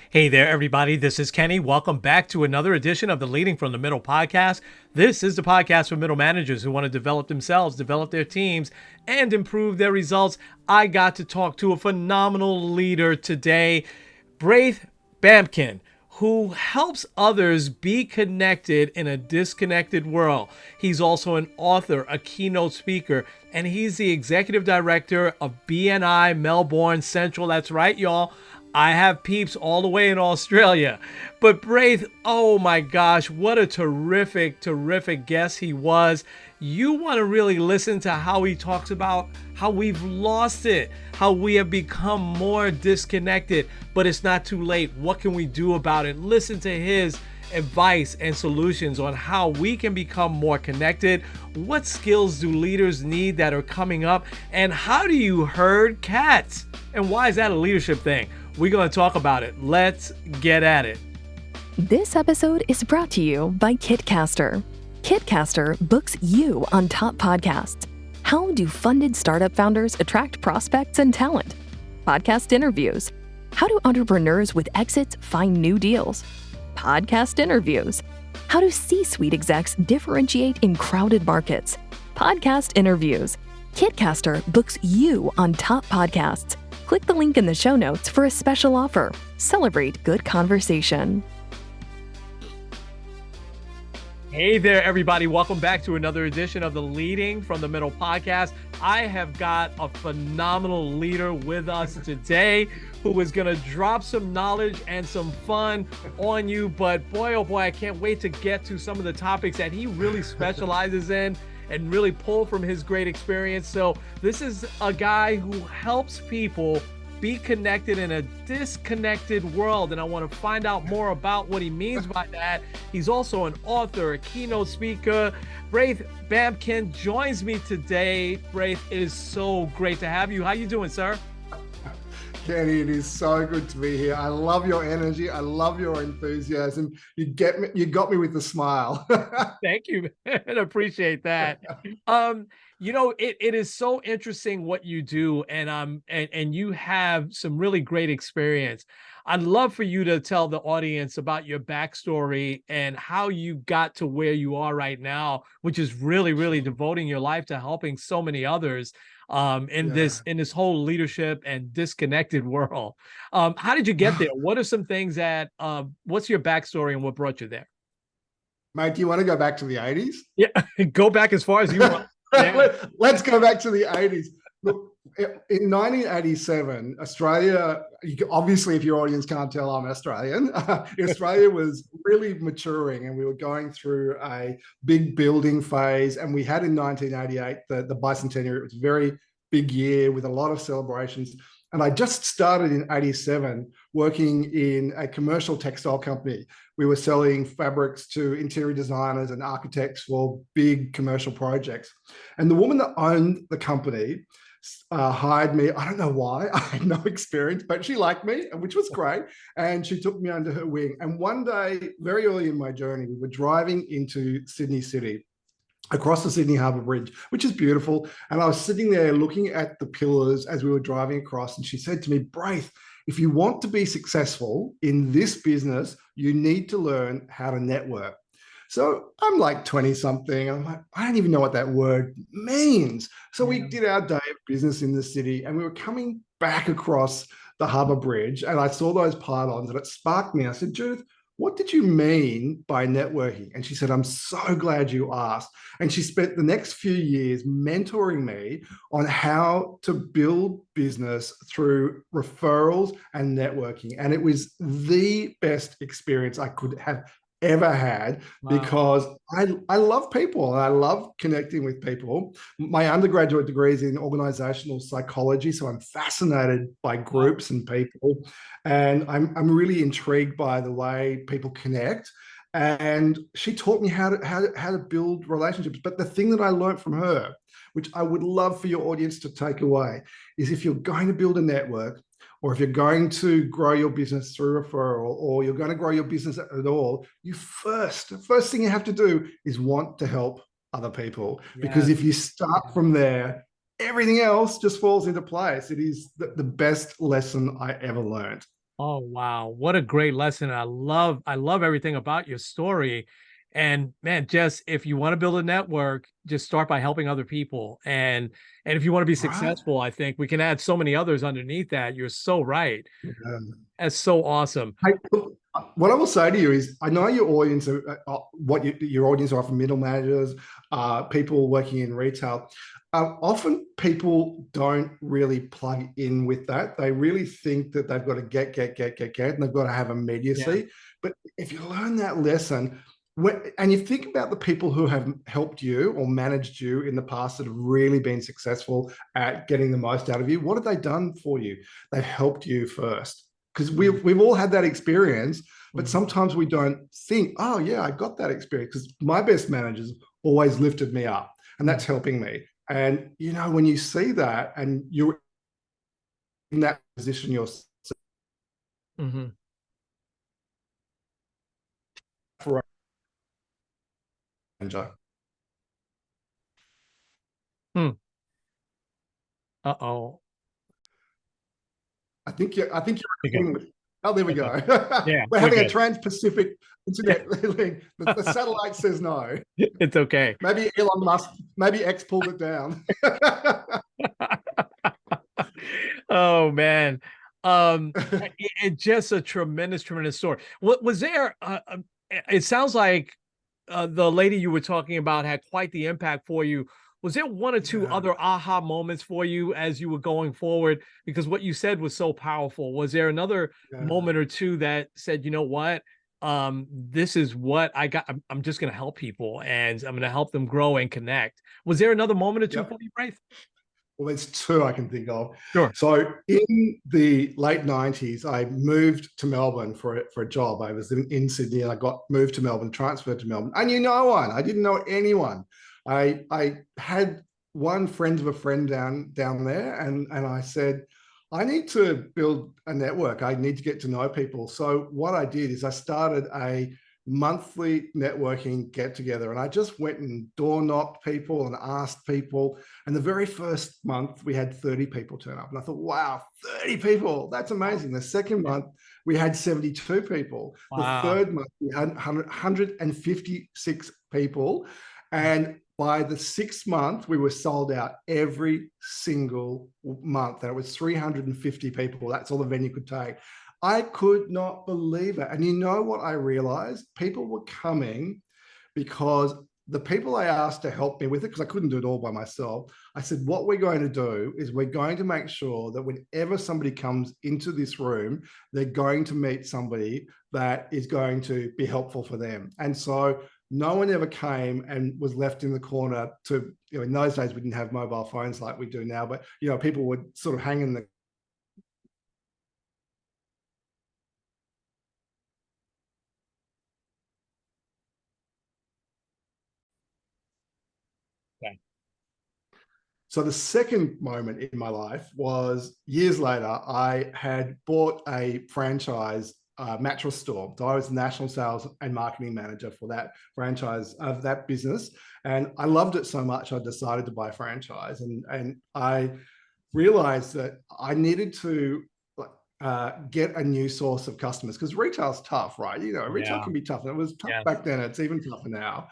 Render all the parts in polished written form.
Hey there, everybody. This is Kenny. Welcome back to another edition of the Leading from the Middle podcast. This is the podcast for middle managers who want to develop themselves, develop their teams, and improve their results. I got to talk to a phenomenal leader today, Braith Bamkin, who helps others be connected in a disconnected world. He's also an author, a keynote speaker, and he's the executive director of BNI Melbourne Central. That's right, y'all. I have peeps all the way in Australia. But Braith, oh my gosh, what a terrific guest he was. You want to really listen to how he talks about how we've lost it, how we have become more disconnected, but it's not too late. What can we do about it? Listen to his advice and solutions on how we can become more connected. What skills do leaders need that are coming up? And how do you herd cats? And why is that a leadership thing? We're going to talk about it. Let's get at it. This episode is brought to you by Kitcaster. Kitcaster books you on top podcasts. How do funded startup founders attract prospects and talent? Podcast interviews. How do entrepreneurs with exits find new deals? Podcast interviews. How do C-suite execs differentiate in crowded markets? Podcast interviews. Kitcaster books you on top podcasts. Click the link in the show notes for a special offer. Celebrate good conversation. Hey there, everybody. Welcome back to another edition of the Leading from the Middle podcast. I have got a phenomenal leader with us today who is going to drop some knowledge and some fun on you. But boy, oh boy, I can't wait to get to some of the topics that he really specializes in and really pull from his great experience. So this is a guy who helps people be connected in a disconnected world. And I want to find out more about what he means by that. He's also an author, a keynote speaker. Braith Bamkin joins me today. Braith, it is so great to have you. How you doing, sir? Kenny, it is so good to be here. I love your energy. I love your enthusiasm. You got me with the smile. Thank you, man. I appreciate that. It is so interesting what you do, and you have some really great experience. I'd love for you to tell the audience about your backstory and how you got to where you are right now, which is really devoting your life to helping so many others in this whole leadership and disconnected world. How did you get there? What are some things that what's your backstory and what brought you there? Mate, do you want to go back to the 80s? Yeah, go back as far as you want. Yeah. Let's go back to the 80s. Look, in 1987, Australia, obviously, if your audience can't tell, I'm Australian. Australia was really maturing and we were going through a big building phase. And we had in 1988, the bicentennial. It was a very big year with a lot of celebrations. And I just started in 87 working in a commercial textile company. We were selling fabrics to interior designers and architects for big commercial projects. And the woman that owned the company hired me. I don't know why. I had no experience, but she liked me, which was great. And she took me under her wing. And one day, very early in my journey, we were driving into Sydney City, across the Sydney Harbour Bridge, which is beautiful. And I was sitting there looking at the pillars as we were driving across. And she said to me, Braith, if you want to be successful in this business, you need to learn how to network. So I'm like 20 something. I'm like, I don't even know what that word means. So we did our day of business in the city and we were coming back across the Harbour Bridge and I saw those pylons and it sparked me. I said, Judith, what did you mean by networking? And she said, I'm so glad you asked. And she spent the next few years mentoring me on how to build business through referrals and networking. And it was the best experience I could have ever had. Wow. Because I love people and I love connecting with people. My undergraduate degree is in organizational psychology, so I'm fascinated by groups and people, and I'm really intrigued by the way people connect. And she taught me how to build relationships. But the thing that I learned from her, which I would love for your audience to take away, is if you're going to build a network, or if you're going to grow your business through referral, or you're going to grow your business at all, the first thing you have to do is want to help other people. Yeah. Because if you start from there, everything else just falls into place. It is the best lesson I ever learned. Oh wow, what a great lesson. I love everything about your story. And man, just if you want to build a network, just start by helping other people. And if you want to be Right? successful, I think we can add so many others underneath that. You're so right. Yeah. That's so awesome. Hey, look, what I will say to you is, I know your audience, your audience are often middle managers, people working in retail. Often people don't really plug in with that. They really think that they've got to get, and they've got to have Yeah. immediacy. But if you learn that lesson, and you think about the people who have helped you or managed you in the past that have really been successful at getting the most out of you, what have they done for you? They've helped you first, because Mhm. we've all had that experience, but Mhm. sometimes we don't think, oh yeah, I got that experience, because my best managers always lifted me up, and that's Mhm. helping me. And when you see that and you're in that position yourself Mhm. for a manager, Hmm. Uh-oh. I think you're Okay. recording. Oh, there we Okay. go. Yeah, We're we're having a good. trans-Pacific internet link. The satellite says no. It's okay. Maybe Elon Musk, maybe X pulled it down. Oh man. Just a tremendous, tremendous story. What was there? It sounds like the lady you were talking about had quite the impact for you. Was there one or two Yeah, other aha moments for you as you were going forward? Because what you said was so powerful. Was there another yeah, moment or two that said, you know what? This is what I got. I'm just going to help people and I'm going to help them grow and connect. Was there another moment or two for yep. you, Braith? Well, there's two I can think of. Sure. So in the late 90s, I moved to Melbourne for a job. I was in Sydney, and I got moved to Melbourne, transferred to Melbourne. I knew no one. I didn't know anyone. I had one friend of a friend down there, and I said, I need to build a network. I need to get to know people. So what I did is I started a monthly networking get together, and I just went and door knocked people and asked people. And the very first month, we had 30 people turn up. And I thought, wow, 30 people, that's amazing. The second month, we had 72 people. The Wow. third month, we had 156 people. And by the sixth month, we were sold out every single month. And it was 350 people. That's all the venue could take. I could not believe it. And you know what I realized? People were coming because the people I asked to help me with it, because I couldn't do it all by myself, I said, what we're going to do is we're going to make sure that whenever somebody comes into this room, they're going to meet somebody that is going to be helpful for them. And so no one ever came and was left in the corner to, in those days, we didn't have mobile phones like we do now, but, people would sort of hang in the Okay. So the second moment in my life was years later. I had bought a franchise mattress store. So I was the national sales and marketing manager for that franchise of that business. And I loved it so much, I decided to buy a franchise. And I realized that I needed to get a new source of customers, because retail's tough, right? Retail Yeah. can be tough. And it was tough Yes. back then. It's even tougher now.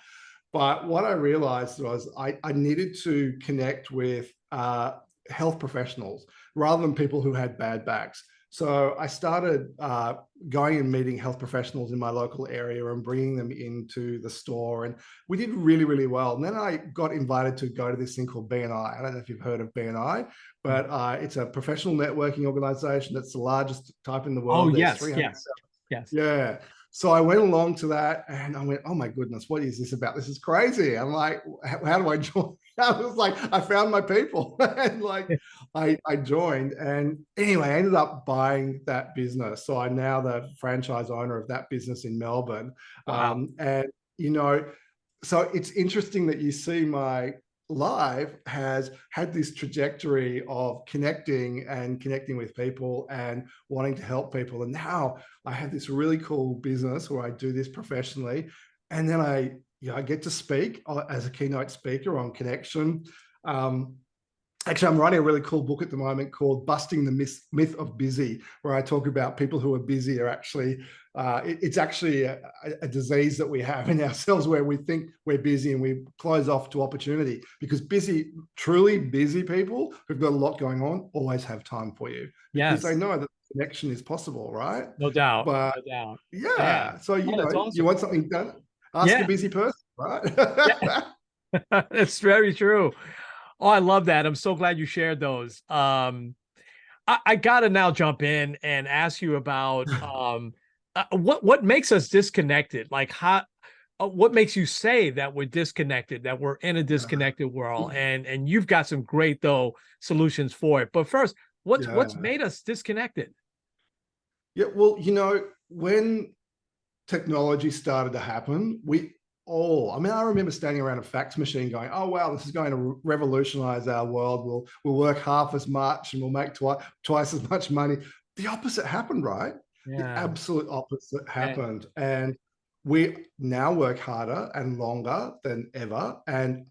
But what I realized was I needed to connect with health professionals rather than people who had bad backs. So I started going and meeting health professionals in my local area and bringing them into the store. And we did really, really well. And then I got invited to go to this thing called BNI. I don't know if you've heard of BNI, but it's a professional networking organization that's the largest type in the Oh, world. There's yes, 300. yes, yes. Yeah. So I went along to that, and I went, oh my goodness, what is this about? This is crazy. I'm like, how do I join? I was like, I found my people. And like, I joined. And anyway, I ended up buying that business. So I'm now the franchise owner of that business in Melbourne. Wow. And, you know, so it's interesting that you see my live has had this trajectory of connecting with people and wanting to help people. And now I have this really cool business where I do this professionally. And then I get to speak as a keynote speaker on connection. Um, Actually, I'm writing a really cool book at the moment called Busting the Myth of Busy, where I talk about people who are busy are actually, it's actually a disease that we have in ourselves where we think we're busy and we close off to opportunity, because truly busy people who've got a lot going on always have time for you because they Yes, know that connection is possible, right? no doubt, But no doubt. Yeah. yeah, so, Oh, that's you awesome. want something done, ask a Yeah, busy person, yeah, right? that's very true. Oh, I love that. I'm so glad you shared those. I gotta now jump in and ask you about what makes us disconnected. Like how, what makes you say that we're disconnected, that we're in a Yeah. disconnected world? And you've got some great though solutions for it. But first, what's Yeah. made us disconnected? Yeah. Well, when technology started to happen, I mean, I remember standing around a fax machine going, oh, wow, this is going to revolutionize our world. We'll work half as much and we'll make twice as much money. The opposite happened, right? The Yeah. absolute opposite Yeah. happened. And we now work harder and longer than ever. And,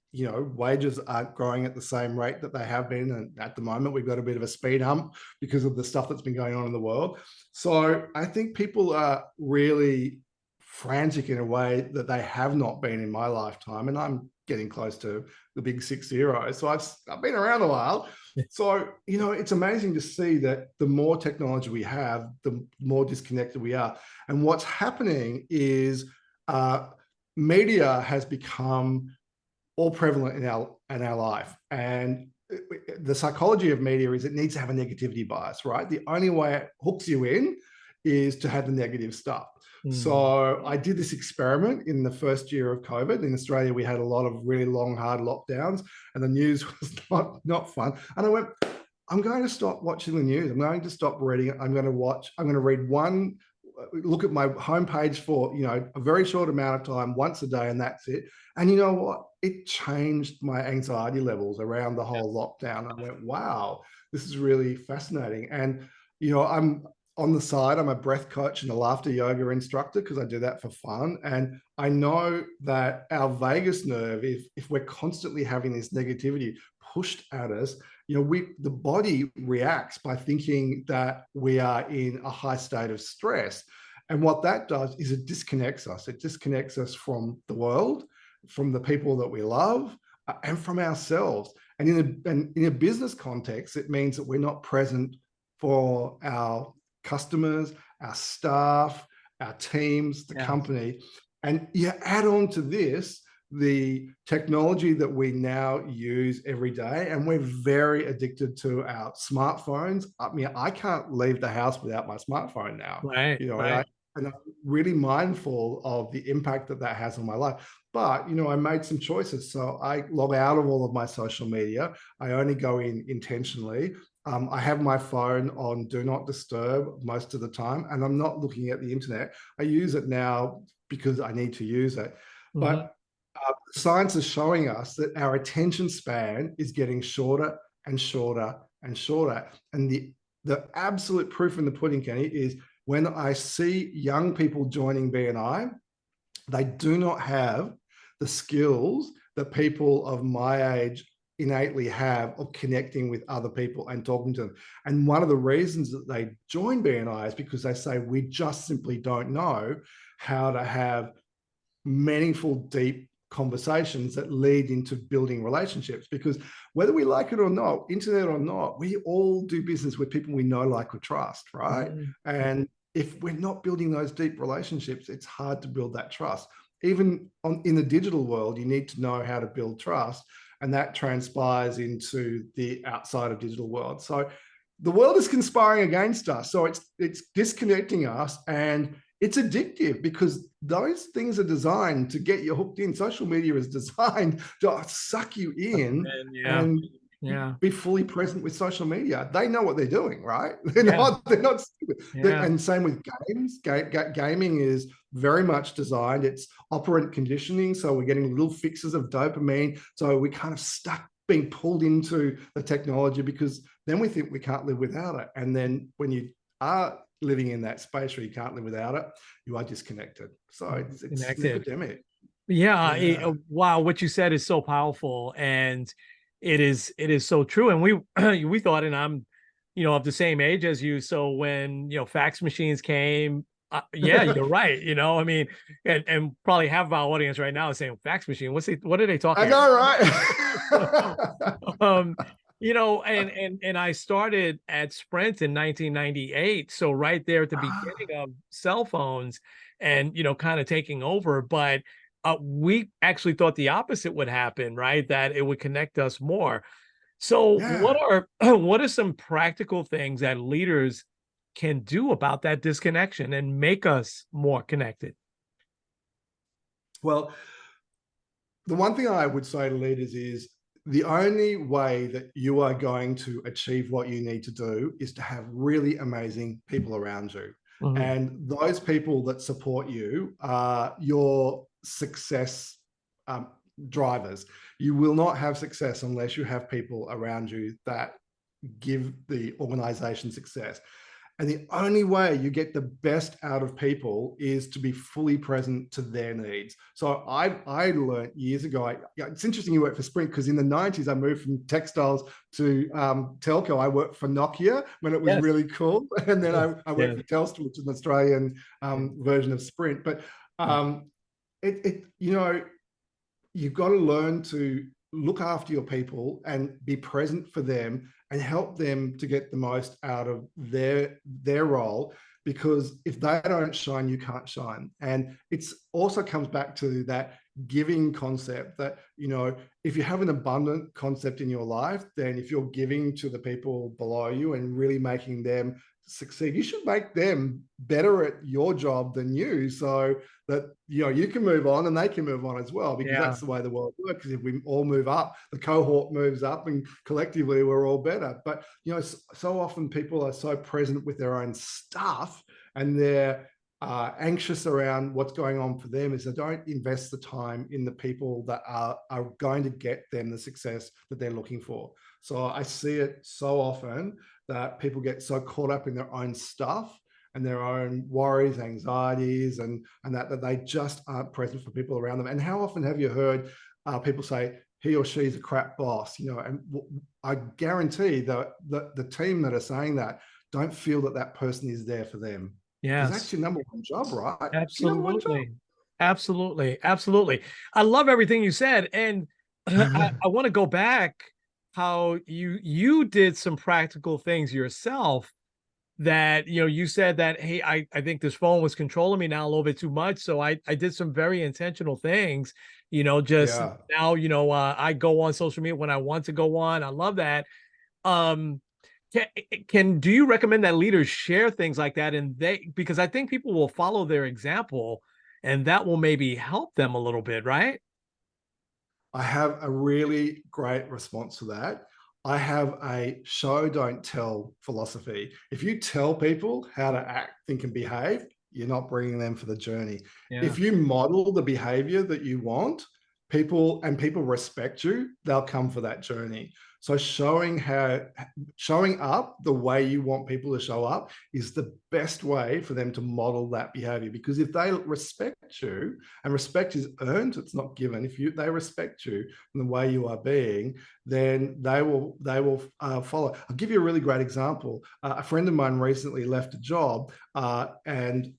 wages aren't growing at the same rate that they have been. And at the moment, we've got a bit of a speed hump because of the stuff that's been going on in the world. So I think people are really frantic in a way that they have not been in my lifetime. And I'm getting close to the big 6-0. So I've been around a while. So, it's amazing to see that the more technology we have, the more disconnected we are. And what's happening is media has become all prevalent in our life. And the psychology of media is it needs to have a negativity bias, right? The only way it hooks you in is to have the negative stuff. So I did this experiment in the first year of COVID. In Australia, we had a lot of really long, hard lockdowns, and the news was not fun. And I went, I'm going to stop watching the news. I'm going to stop reading it. I'm going to read look at my homepage for, a very short amount of time, once a day, and that's it. And you know what? It changed my anxiety levels around the whole lockdown. I went, wow, this is really fascinating. And, I'm on the side, I'm a breath coach and a laughter yoga instructor because I do that for fun. And I know that our vagus nerve, if we're constantly having this negativity pushed at us, the body reacts by thinking that we are in a high state of stress. And what that does is it disconnects us. It disconnects us from the world, from the people that we love, and from ourselves. And in a business context, it means that we're not present for our customers, our staff, our teams, the company. And you add on to this the technology that we now use every day, and we're very addicted to our smartphones. I mean, I can't leave the house without my smartphone now. Right. Right. And I'm really mindful of the impact that has on my life. But, I made some choices. So I log out of all of my social media. I only go in intentionally. I have my phone on do not disturb most of the time, and I'm not looking at the internet. I use it now because I need to use it. But science is showing us that our attention span is getting shorter and shorter and shorter. And the absolute proof in the pudding, Kenny, is when I see young people joining BNI, they do not have the skills that people of my age innately have of connecting with other people and talking to them. And one of the reasons that they join BNI is because they say, we just simply don't know how to have meaningful, deep conversations that lead into building relationships. Because whether we like it or not, internet or not, we all do business with people we know, like, or trust, right? And if we're not building those deep relationships, it's hard to build that trust. Even in the digital world, you need to know how to build trust, and that transpires into the outside of digital world. So the world is conspiring against us. So it's disconnecting us, and it's addictive because those things are designed to get you hooked in. Social media is designed to suck you in and be fully present with social media. They know what they're doing, right? They're not stupid. And same with games. Gaming is very much designed. It's operant conditioning. So we're getting little fixes of dopamine. So we kind of stuck being pulled into the technology because then we think we can't live without it. And then when you are living in that space where you can't live without it, you are disconnected. So it's an epidemic. Wow, what you said is so powerful. And It is so true. And we thought, and I'm, of the same age as you. So when, fax machines came, yeah, you're right. I mean, and probably half of our audience right now is saying fax machine. What are they talking I know, about? right? And I started at Sprint in 1998. So right there at the beginning of cell phones and, kind of taking over. But we actually thought the opposite would happen, right? That it would connect us more. So Yeah. what are some practical things that leaders can do about that disconnection and make us more connected? Well, the one thing I would say to leaders is the only way that you are going to achieve what you need to do is to have really amazing people around you. Mhm. And those people that support you are your success um, drivers. You will not have success unless you have people around you that give the organization success. And the only way you get the best out of people is to be fully present to their needs. So I learned years ago, it's interesting you work for Sprint because in the 90s, I moved from textiles to telco. I worked for Nokia when it was Yes. really cool. And then Yes. I worked for Telstra, which is an Australian version of Sprint. But you've got to learn to look after your people and be present for them and help them to get the most out of their role, because if they don't shine, you can't shine. And it's also comes back to that giving concept that, if you have an abundant concept in your life, then if you're giving to the people below you and really making them succeed, you should make them better at your job than you, so that you can move on and they can move on as well, because that's the way the world works. Because if we all move up, the cohort moves up and collectively we're all better. But so often people are so present with their own stuff and they're anxious around what's going on for them, is they don't invest the time in the people that are going to get them the success that they're looking for. So I see it so often that people get so caught up in their own stuff and their own worries, anxieties, and that they just aren't present for people around them. And how often have you heard people say, he or she's a crap boss? And I guarantee that the team that are saying that don't feel that that person is there for them. Because that's Yes. your number one job, right? It's your number one job. Absolutely. Absolutely. Absolutely. I love everything you said. And I want to go back how you did some practical things yourself that, you said that, hey, I think this phone was controlling me now a little bit too much. So I did some very intentional things, just Yeah. now, I go on social media when I want to go on. I love that. Um, do you recommend that leaders share things like that? And because I think people will follow their example and that will maybe help them a little bit, right? I have a really great response to that. I have a show, don't tell philosophy. If you tell people how to act, think, and behave, you're not bringing them for the journey. Yeah. If you model the behavior that you want, people respect you, they'll come for that journey. So showing up the way you want people to show up is the best way for them to model that behavior. Because if they respect you, and respect is earned, it's not given. If they respect you and the way you are being, then they will follow. I'll give you a really great example. A friend of mine recently left a job, and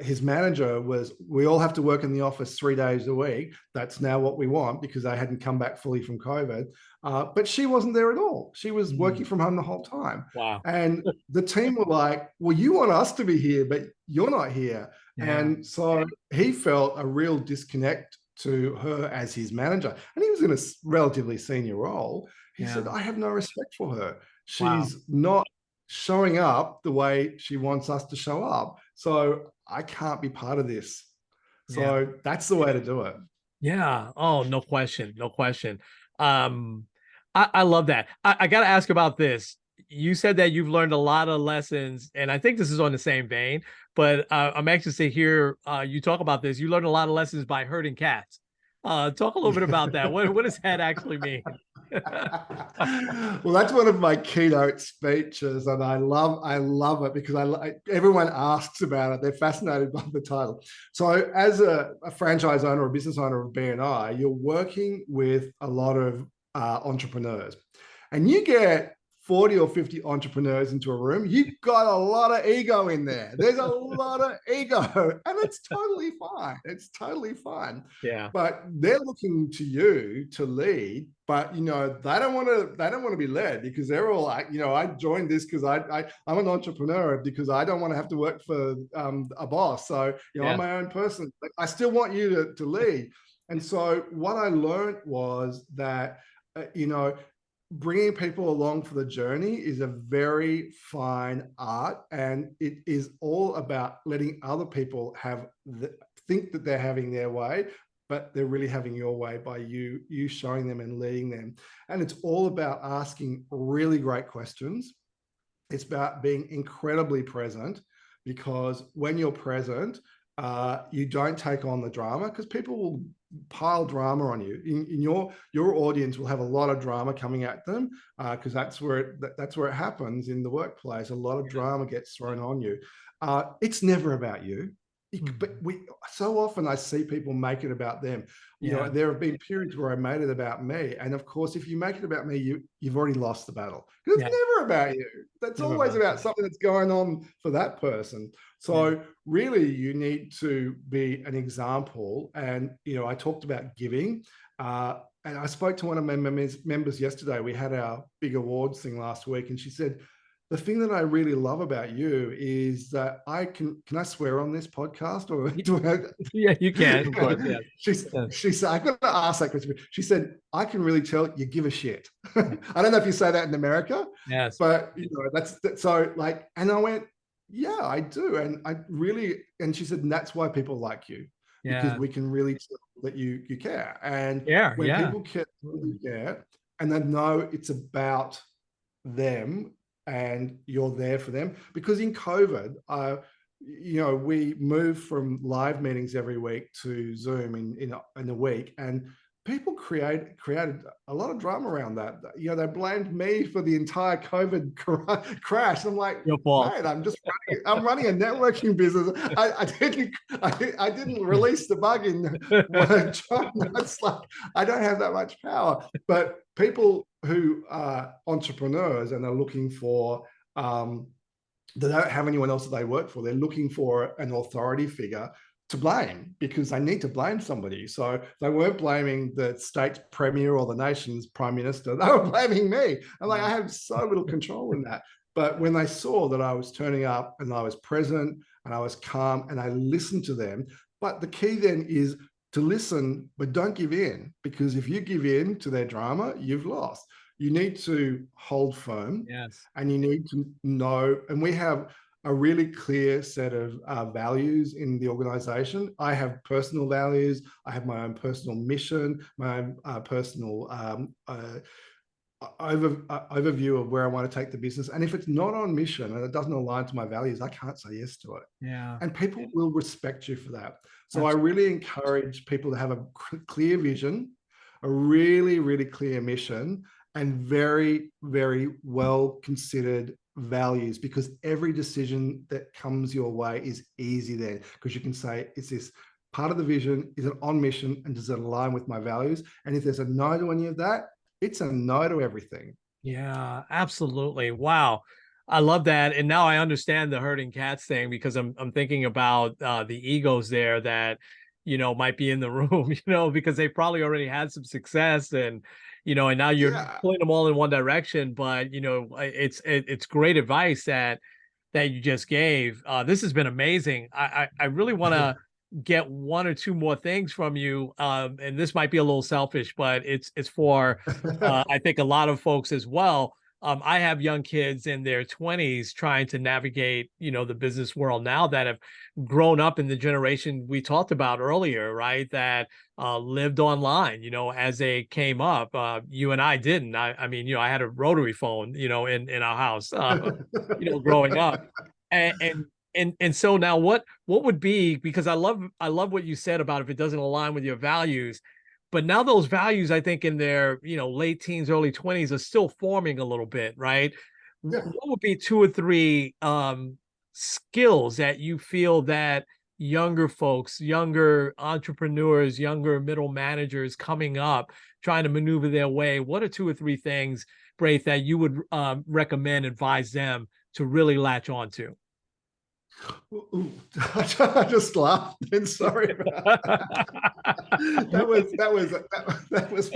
his manager was, we all have to work in the office 3 days a week. That's now what we want, because they hadn't come back fully from COVID. But she wasn't there at all. She was working from home the whole time. Wow. And the team were like, well, you want us to be here, but you're not here. Yeah. And so he felt a real disconnect to her as his manager. And he was in a relatively senior role. He said, I have no respect for her. She's not showing up the way she wants us to show up. So I can't be part of this. So that's the way to do it. Yeah. Oh, no question. No question. I love that. I got to ask about this. You said that you've learned a lot of lessons, and I think this is on the same vein, but I'm anxious to hear you talk about this. You learned a lot of lessons by herding cats. Talk a little bit about that. What does that actually mean? Well, that's one of my keynote speeches, and I love it because everyone asks about it. They're fascinated by the title. So as a franchise owner or business owner of BNI, you're working with a lot of entrepreneurs. And you get 40 or 50 entrepreneurs into a room, you've got a lot of ego in there. There's a lot of ego, and it's totally fine. It's totally fine. Yeah. But they're looking to you to lead, but they don't want to be led, because they're all like, I joined this because I'm an entrepreneur, because I don't want to have to work for a boss. So I'm my own person. Like, I still want you to lead. And so what I learned was that bringing people along for the journey is a very fine art, and it is all about letting other people think that they're having their way, but they're really having your way by you showing them and leading them. And it's all about asking really great questions. It's about being incredibly present, because when you're present, you don't take on the drama, because people will pile drama on you. In your audience will have a lot of drama coming at them, because that's where it happens in the workplace. A lot of drama gets thrown on you. It's never about you. But so often I see people make it about them. There have been periods where I made it about me, and of course, if you make it about me, you've already lost the battle, because it's never about you. That's Never always about you. something that's going on for that person. So really, you need to be an example. And I talked about giving, and I spoke to one of my members yesterday. We had our big awards thing last week, and she said, the thing that I really love about you is that can I swear on this podcast, or do I? Yeah, you can, of course. Yeah. She said, I got to ask that question. She said, I can really tell you give a shit. I don't know if you say that in America. Yes. But that's so, like, and I went, yeah, I do. And and she said, and that's why people like you, because we can really tell that you care. And when people really care, and they know it's about them, and you're there for them. Because in COVID, we moved from live meetings every week to Zoom in a week, and people created a lot of drama around that. They blamed me for the entire COVID crash. I'm like, your fault. mate, I'm running a networking business. I didn't release the bug in China. It's like, I don't have that much power. But people who are entrepreneurs and are looking for, they don't have anyone else that they work for. They're looking for an authority figure to blame, because they need to blame somebody. So they weren't blaming the state's premier or the nation's prime minister. They were blaming me. I'm like, I have so little control in that. But when they saw that I was turning up and I was present and I was calm and I listened to them, but the key then is to listen, but don't give in, because if you give in to their drama, you've lost. You need to hold firm. Yes. And you need to know, and we have a really clear set of values in the organization. I have personal values. I have my own personal mission, my own personal overview of where I want to take the business. And if it's not on mission and it doesn't align to my values, I can't say yes to it. Yeah. And people will respect you for that. So I really encourage people to have a clear vision, a really, really clear mission, and very, very well considered values, because every decision that comes your way is easy then, because you can say, is this part of the vision? Is it on mission? And does it align with my values? And if there's a no to any of that, it's a no to everything. Yeah, absolutely. Wow. I love that. And now I understand the herding cats thing, because I'm thinking about the egos there that, might be in the room, because they probably already had some success, and now you're pulling them all in one direction. But it's great advice that you just gave. This has been amazing. I really want to get one or two more things from you, and this might be a little selfish, but it's for I think a lot of folks as well. I have young kids in their 20s trying to navigate, the business world now, that have grown up in the generation we talked about earlier, right? That lived online, as they came up. You and I didn't. I mean, I had a rotary phone, in our house, growing up, and so now what would be, because I love what you said about if it doesn't align with your values. But now those values, I think, in their, late teens, early 20s are still forming a little bit, right? Yeah. What would be 2 or 3 skills that you feel that younger folks, younger entrepreneurs, younger middle managers coming up, trying to maneuver their way, what are 2 or 3 things, Braith, that you would recommend, advise them to really latch on to? Ooh, I just laughed. And sorry about that was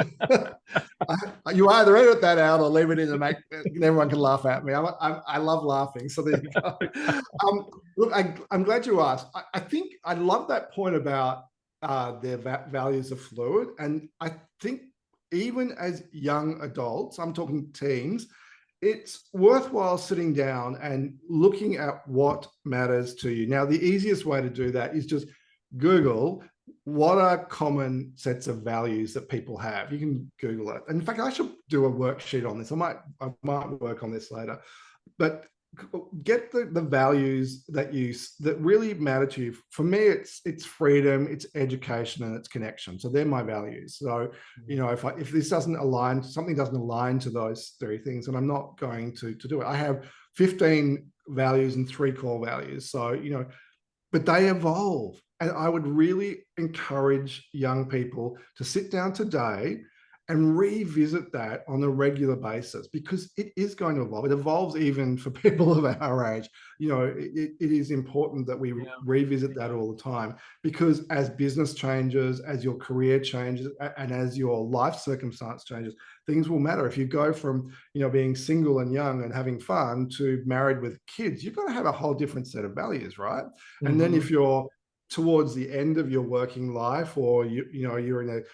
you either edit that out or leave it in and make everyone can laugh at me. I love laughing, so there you go. Look, I'm glad you asked. I think I love that point about their values are fluid, and I think even as young adults, I'm talking teens, it's worthwhile sitting down and looking at what matters to you. Now, the easiest way to do that is just Google what are common sets of values that people have. You can Google it. In fact, I should do a worksheet on this. I might work on this later. But get the values that really matter to you. For me, it's freedom, it's education, and it's connection. So they're my values. So if this doesn't align, something doesn't align to those 3 things, then I'm not going to do it. I have 15 values and 3 core values. So but they evolve, and I would really encourage young people to sit down today and revisit that on a regular basis, because it is going to evolve. It evolves even for people of our age. It is important that we revisit that all the time, because as business changes, as your career changes, and as your life circumstance changes, things will matter. If you go from being single and young and having fun to married with kids, you've got to have a whole different set of values, right? And then if you're towards the end of your working life, or you're in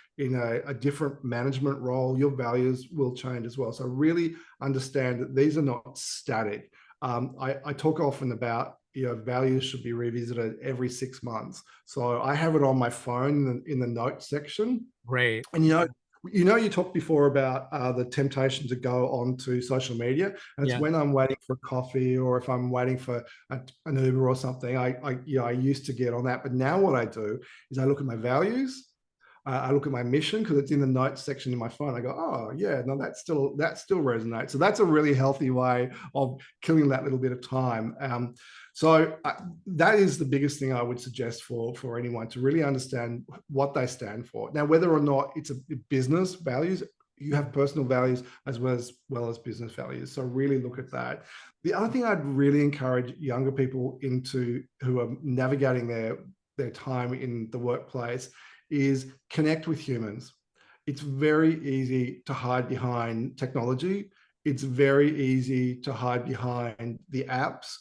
a different management role, your values will change as well. So really understand that these are not static. I talk often about values should be revisited every 6 months. So I have it on my phone in the notes section. Great. And you talked before about the temptation to go onto social media, and it's when I'm waiting for coffee, or if I'm waiting for an Uber or something. I used to get on that, but now what I do is I look at my values, I look at my mission, because it's in the notes section in my phone. I go, oh yeah, no, that still resonates. So that's a really healthy way of killing that little bit of time. So that is the biggest thing I would suggest for anyone, to really understand what they stand for. Now, whether or not it's a business values, you have personal values as well as business values. So really look at that. The other thing I'd really encourage younger people who are navigating their time in the workplace is connect with humans. It's very easy to hide behind technology. It's very easy to hide behind the apps.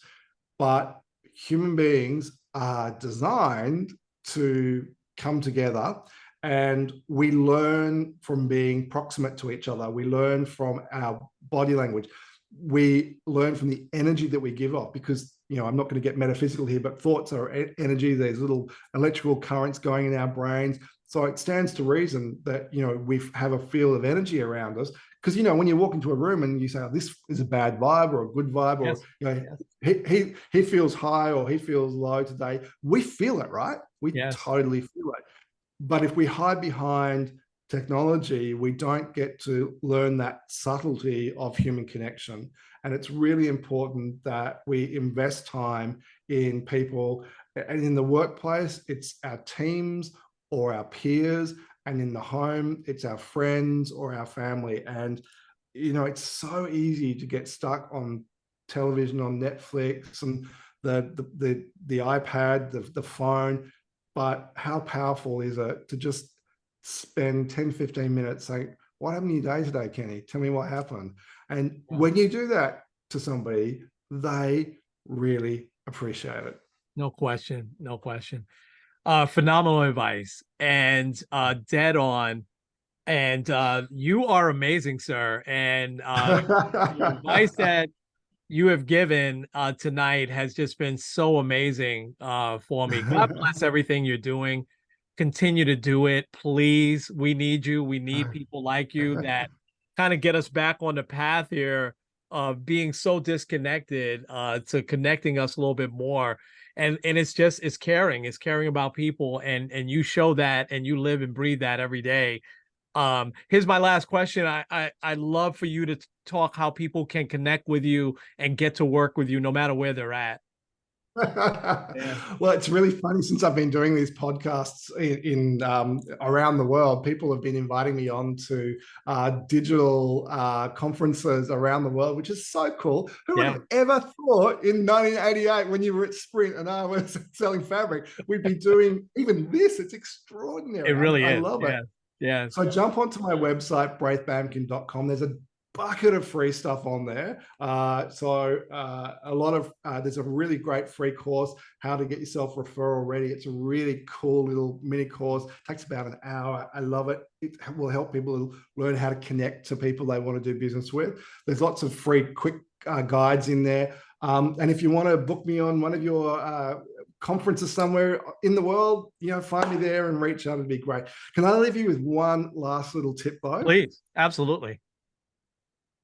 But human beings are designed to come together, and we learn from being proximate to each other. We learn from our body language. We learn from the energy that we give off, because I'm not going to get metaphysical here, but thoughts are energy. There's little electrical currents going in our brains. So it stands to reason that we have a field of energy around us. Because when you walk into a room and you say, oh, this is a bad vibe or a good vibe, or he feels high or he feels low today, we feel it, right? We totally feel it. But if we hide behind technology, we don't get to learn that subtlety of human connection. And it's really important that we invest time in people. And in the workplace, it's our teams or our peers. And in the home, it's our friends or our family. And, it's so easy to get stuck on television, on Netflix, and the iPad, the phone. But how powerful is it to just spend 10, 15 minutes saying, what happened to your day today, Kenny? Tell me what happened. And when you do that to somebody, they really appreciate it. No question. Phenomenal advice, and dead on. And you are amazing, sir. And the advice that you have given tonight has just been so amazing for me. God bless everything you're doing. Continue to do it, please. We need you. We need people like you that kind of get us back on the path here of being so disconnected to connecting us a little bit more. And it's caring. It's caring about people, and you show that, and you live and breathe that every day. Here's my last question. I'd love for you to talk how people can connect with you and get to work with you no matter where they're at. Yeah. Well, it's really funny since I've been doing these podcasts in around the world. People have been inviting me on to digital conferences around the world, which is so cool. Who would Yeah. have ever thought in 1988, when you were at Sprint and I was selling fabric, we'd be doing even this? It's It extraordinary. really I is. love it. Yeah. Yeah. So jump onto my website, braithbamkin.com. There's a bucket of free stuff on there. There's a really great free course, how to get yourself referral ready. It's a really cool little mini course. It takes about an hour. I love it. It will help people learn how to connect to people they want to do business with. There's lots of free quick guides in there. And if you want to book me on one of your conferences somewhere in the world, find me there and reach out. It'd be great. Can I leave you with one last little tip though? Please. Absolutely.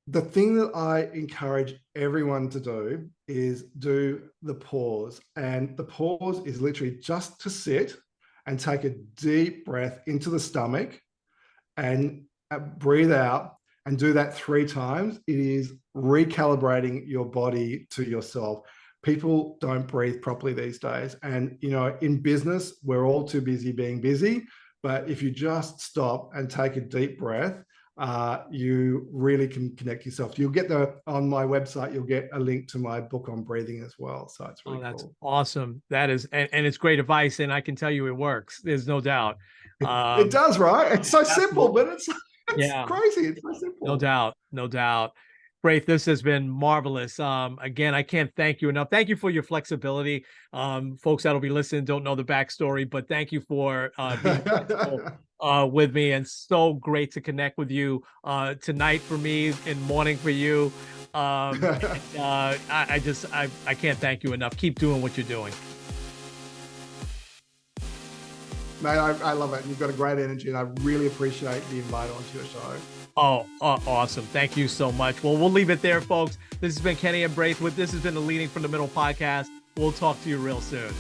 The thing that I encourage everyone to do is do the pause. And the pause is literally just to sit and take a deep breath into the stomach and breathe out, and do that 3 times. It is recalibrating your body to yourself. People don't breathe properly these days. And, in business, we're all too busy being busy. But if you just stop and take a deep breath, you really can connect yourself. You'll get on my website, you'll get a link to my book on breathing as well. So it's really That's cool. awesome. That is, and it's great advice. And I can tell you it works. There's no doubt. It does, right? It's so simple, but it's Yeah. crazy. It's so simple. No doubt. No doubt. Braith, this has been marvelous. Again, I can't thank you enough. Thank you for your flexibility. Folks that'll be listening don't know the backstory, but thank you for being flexible with me, and so great to connect with you tonight for me and morning for you. I can't thank you enough. Keep doing what you're doing. Mate, I love it. You've got a great energy, and I really appreciate the invite onto your show. Oh, awesome. Thank you so much. Well, we'll leave it there, folks. This has been Kenny and Braith. This has been the Leading from the Middle podcast. We'll talk to you real soon.